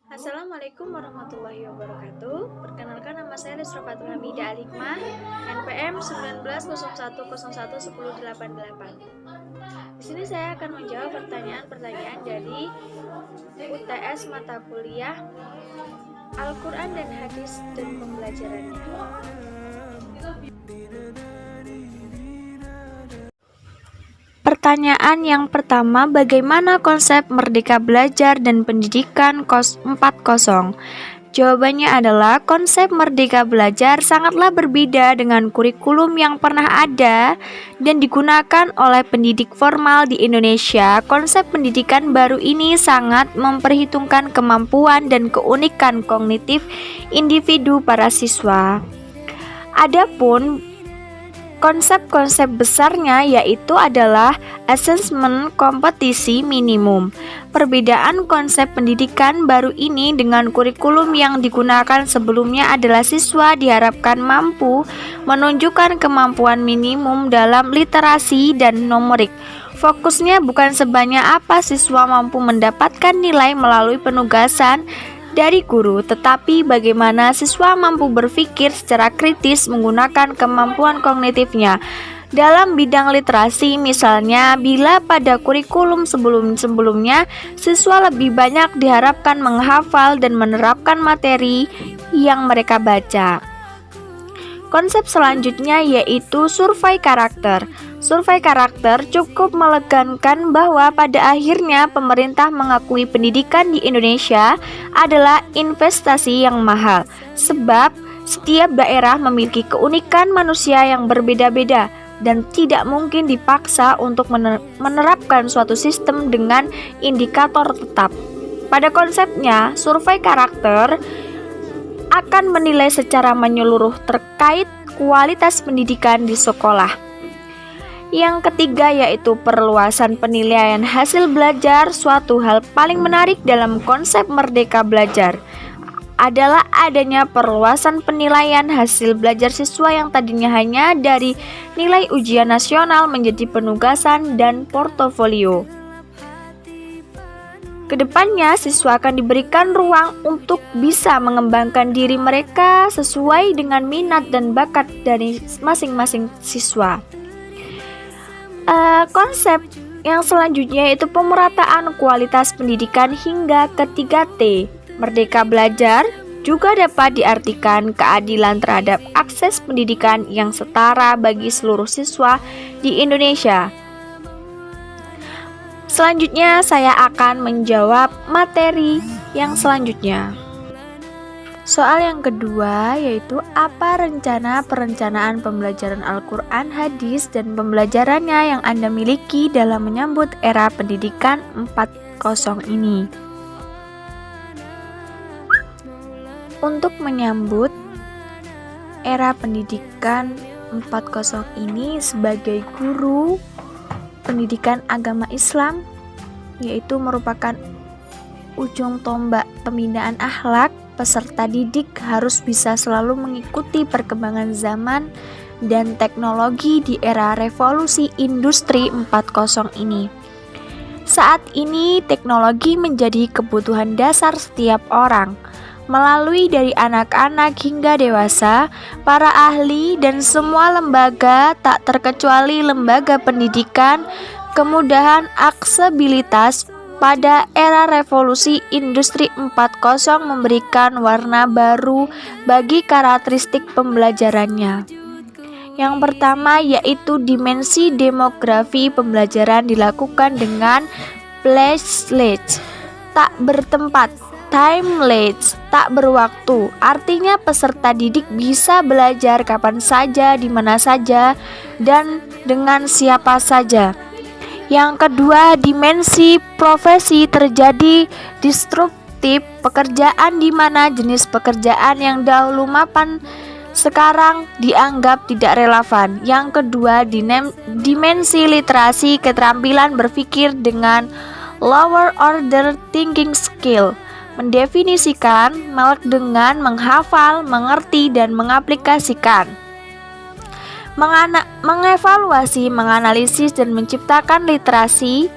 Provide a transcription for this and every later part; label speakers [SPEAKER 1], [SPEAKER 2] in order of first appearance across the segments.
[SPEAKER 1] Assalamualaikum warahmatullahi wabarakatuh. Perkenalkan, nama saya Lisra Fatul Hamidah Alikmah, NPM 1901011088. Di sini saya akan menjawab pertanyaan-pertanyaan dari UTS mata kuliah Al-Quran dan Hadis dan pembelajarannya. Pertanyaan yang pertama, bagaimana konsep Merdeka Belajar dan Pendidikan KOS 40? Jawabannya adalah konsep Merdeka Belajar sangatlah berbeda dengan kurikulum yang pernah ada dan digunakan oleh pendidik formal di Indonesia. Konsep pendidikan baru ini sangat memperhitungkan kemampuan dan keunikan kognitif individu para siswa. Adapun konsep-konsep besarnya yaitu adalah assessment kompetisi minimum. Perbedaan konsep pendidikan baru ini dengan kurikulum yang digunakan sebelumnya adalah siswa diharapkan mampu menunjukkan kemampuan minimum dalam literasi dan numerik. Fokusnya bukan sebanyak apa siswa mampu mendapatkan nilai melalui penugasan dari guru, tetapi bagaimana siswa mampu berpikir secara kritis menggunakan kemampuan kognitifnya. Dalam bidang literasi misalnya, bila pada kurikulum sebelum-sebelumnya siswa lebih banyak diharapkan menghafal dan menerapkan materi yang mereka baca. Konsep selanjutnya yaitu survei karakter. Survei karakter cukup melegakan bahwa pada akhirnya pemerintah mengakui pendidikan di Indonesia adalah investasi yang mahal, sebab setiap daerah memiliki keunikan manusia yang berbeda-beda dan tidak mungkin dipaksa untuk menerapkan suatu sistem dengan indikator tetap. Pada konsepnya, survei karakter akan menilai secara menyeluruh terkait kualitas pendidikan di sekolah. Yang ketiga yaitu perluasan penilaian hasil belajar. Suatu hal paling menarik dalam konsep Merdeka Belajar adalah adanya perluasan penilaian hasil belajar siswa yang tadinya hanya dari nilai ujian nasional menjadi penugasan dan portofolio. Kedepannya, siswa akan diberikan ruang untuk bisa mengembangkan diri mereka sesuai dengan minat dan bakat dari masing-masing siswa. Konsep yang selanjutnya yaitu pemerataan kualitas pendidikan hingga ke 3T. Merdeka Belajar juga dapat diartikan keadilan terhadap akses pendidikan yang setara bagi seluruh siswa di Indonesia. Selanjutnya saya akan menjawab materi yang selanjutnya. Soal yang kedua yaitu apa rencana perencanaan pembelajaran Al-Quran, Hadis, dan pembelajarannya yang Anda miliki dalam menyambut era pendidikan 4.0 ini. Untuk menyambut era pendidikan 4.0 ini sebagai guru pendidikan agama Islam, yaitu merupakan ujung tombak pembinaan akhlak. Peserta didik harus bisa selalu mengikuti perkembangan zaman dan teknologi di era revolusi industri 4.0 ini. Saat ini teknologi menjadi kebutuhan dasar setiap orang. Melalui dari anak-anak hingga dewasa, para ahli dan semua lembaga tak terkecuali lembaga pendidikan, kemudahan aksesibilitas pada era revolusi industri 4.0 memberikan warna baru bagi karakteristik pembelajarannya. Yang pertama yaitu dimensi demografi pembelajaran dilakukan dengan placeless, tak bertempat, timeless, tak berwaktu. Artinya peserta didik bisa belajar kapan saja, di mana saja, dan dengan siapa saja. Yang kedua, dimensi profesi terjadi disruptif pekerjaan di mana jenis pekerjaan yang dahulu mapan sekarang dianggap tidak relevan. Yang kedua, dimensi literasi keterampilan berpikir dengan lower order thinking skill. Mendefinisikan melek dengan menghafal, mengerti, dan mengaplikasikan. Mengevaluasi, menganalisis, dan menciptakan literasi,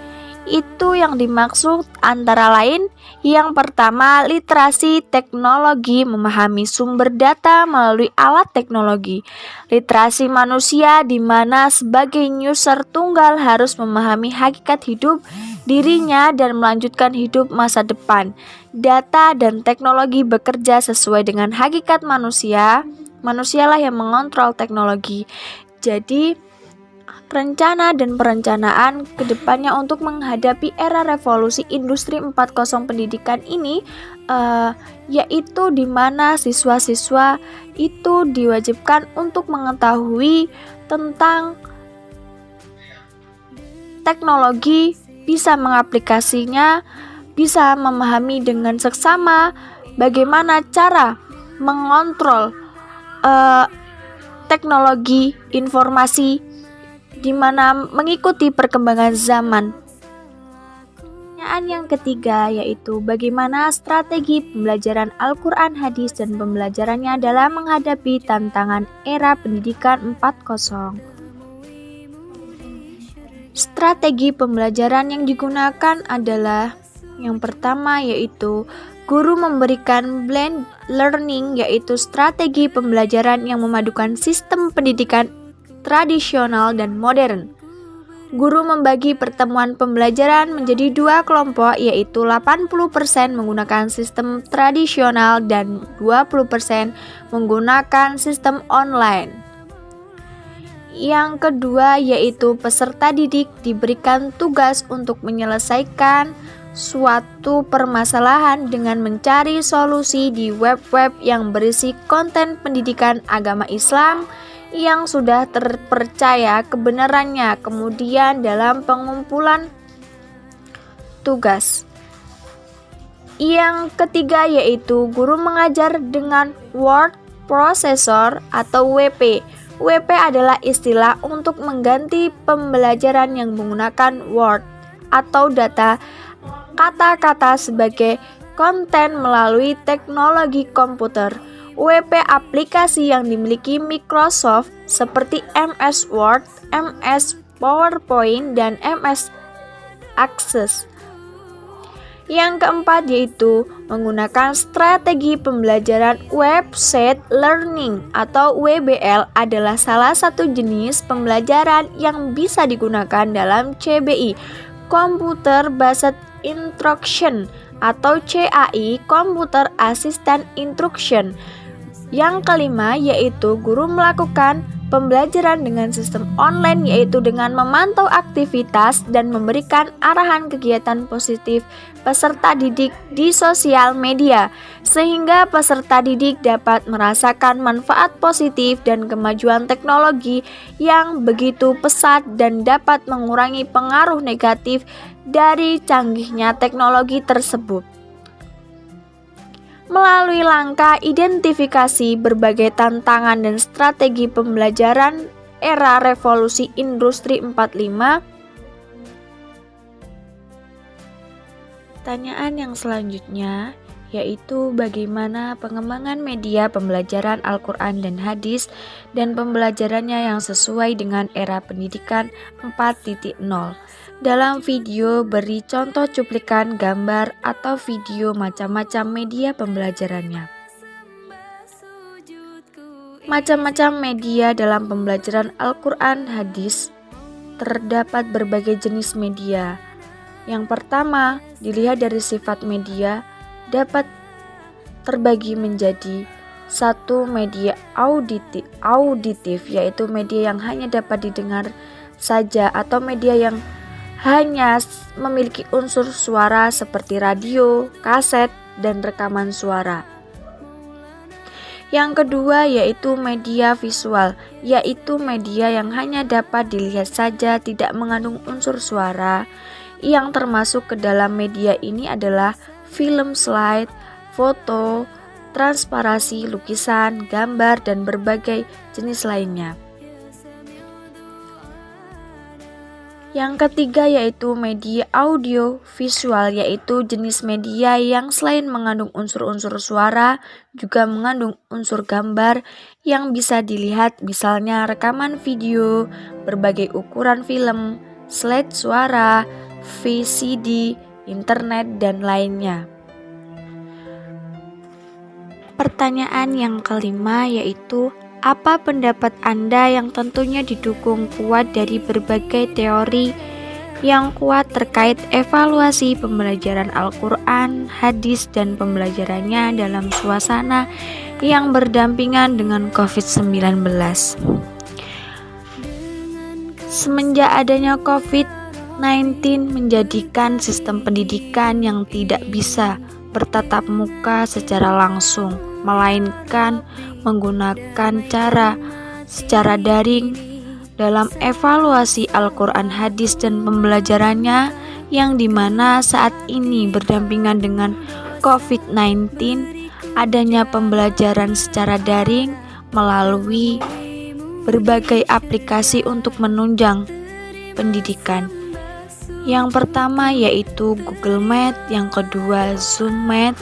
[SPEAKER 1] itu yang dimaksud antara lain Yang pertama, literasi teknologi, memahami sumber data melalui alat teknologi. Literasi manusia di mana sebagai user tunggal harus memahami hakikat hidup dirinya dan melanjutkan hidup masa depan. Data dan teknologi bekerja sesuai dengan hakikat manusia. Manusialah yang mengontrol teknologi. Jadi, rencana dan perencanaan kedepannya untuk menghadapi era revolusi industri 4.0 pendidikan ini yaitu di mana siswa-siswa itu diwajibkan untuk mengetahui tentang teknologi, bisa mengaplikasinya, bisa memahami dengan seksama bagaimana cara mengontrol teknologi informasi di mana mengikuti perkembangan zaman. Pertanyaan yang ketiga yaitu bagaimana strategi pembelajaran Al-Quran, hadis, dan pembelajarannya dalam menghadapi tantangan era pendidikan 4.0. Strategi pembelajaran yang digunakan adalah yang pertama yaitu guru memberikan blend learning, yaitu strategi pembelajaran yang memadukan sistem pendidikan tradisional dan modern. Guru membagi pertemuan pembelajaran menjadi dua kelompok, yaitu 80% menggunakan sistem tradisional dan 20% menggunakan sistem online. Yang kedua yaitu peserta didik diberikan tugas untuk menyelesaikan suatu permasalahan dengan mencari solusi di web-web yang berisi konten pendidikan agama Islam yang sudah terpercaya kebenarannya. Kemudian dalam pengumpulan tugas. Yang ketiga yaitu guru mengajar dengan word processor atau WP. WP adalah istilah untuk mengganti pembelajaran yang menggunakan word atau data kata-kata sebagai konten melalui teknologi komputer. WP aplikasi yang dimiliki Microsoft seperti MS Word, MS PowerPoint, dan MS Access. Yang keempat yaitu menggunakan strategi pembelajaran website learning atau WBL adalah salah satu jenis pembelajaran yang bisa digunakan dalam CBI, Computer Based Instruction, atau CAI, Computer Assistant Instruction. Yang kelima yaitu guru melakukan pembelajaran dengan sistem online, yaitu dengan memantau aktivitas dan memberikan arahan kegiatan positif peserta didik di sosial media, sehingga peserta didik dapat merasakan manfaat positif dan kemajuan teknologi yang begitu pesat dan dapat mengurangi pengaruh negatif dari canggihnya teknologi tersebut. Melalui langkah identifikasi berbagai tantangan dan strategi pembelajaran era revolusi industri 4.5. Pertanyaan yang selanjutnya yaitu bagaimana pengembangan media pembelajaran Al-Quran dan hadis dan pembelajarannya yang sesuai dengan era pendidikan 4.0. Dalam video beri contoh cuplikan gambar atau video macam-macam media pembelajarannya. Macam-macam media dalam pembelajaran Al-Quran hadis terdapat berbagai jenis media. Yang pertama, dilihat dari sifat media dapat terbagi menjadi satu, media auditif, yaitu media yang hanya dapat didengar saja atau media yang hanya memiliki unsur suara seperti radio, kaset, dan rekaman suara. Yang kedua yaitu media visual, yaitu media yang hanya dapat dilihat saja, tidak mengandung unsur suara. Yang termasuk ke dalam media ini adalah film slide, foto, transparasi, lukisan, gambar, dan berbagai jenis lainnya. Yang ketiga yaitu media audio visual, yaitu jenis media yang selain mengandung unsur-unsur suara juga mengandung unsur gambar yang bisa dilihat, misalnya rekaman video, berbagai ukuran film, slide suara, VCD, internet, dan lainnya. Pertanyaan yang kelima yaitu, apa pendapat Anda yang tentunya didukung kuat dari berbagai teori yang kuat terkait evaluasi pembelajaran Al-Quran, hadis, dan pembelajarannya dalam suasana yang berdampingan dengan COVID-19. Semenjak adanya COVID-19 menjadikan sistem pendidikan yang tidak bisa bertatap muka secara langsung, melainkan menggunakan cara secara daring dalam evaluasi Al-Quran, hadis, dan pembelajarannya yang dimana saat ini berdampingan dengan COVID-19, adanya pembelajaran secara daring melalui berbagai aplikasi untuk menunjang pendidikan. Yang pertama yaitu Google Meet, yang kedua Zoom Meet,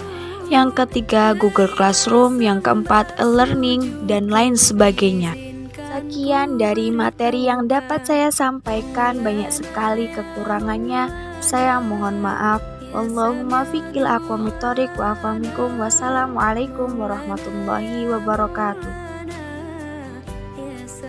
[SPEAKER 1] yang ketiga Google Classroom, yang keempat e-learning, dan lain sebagainya. Sekian dari materi yang dapat saya sampaikan, banyak sekali kekurangannya, saya mohon maaf. Wallahumma fiqil aqwamit thoriq wa afa minkum. Wassalamualaikum warahmatullahi wabarakatuh.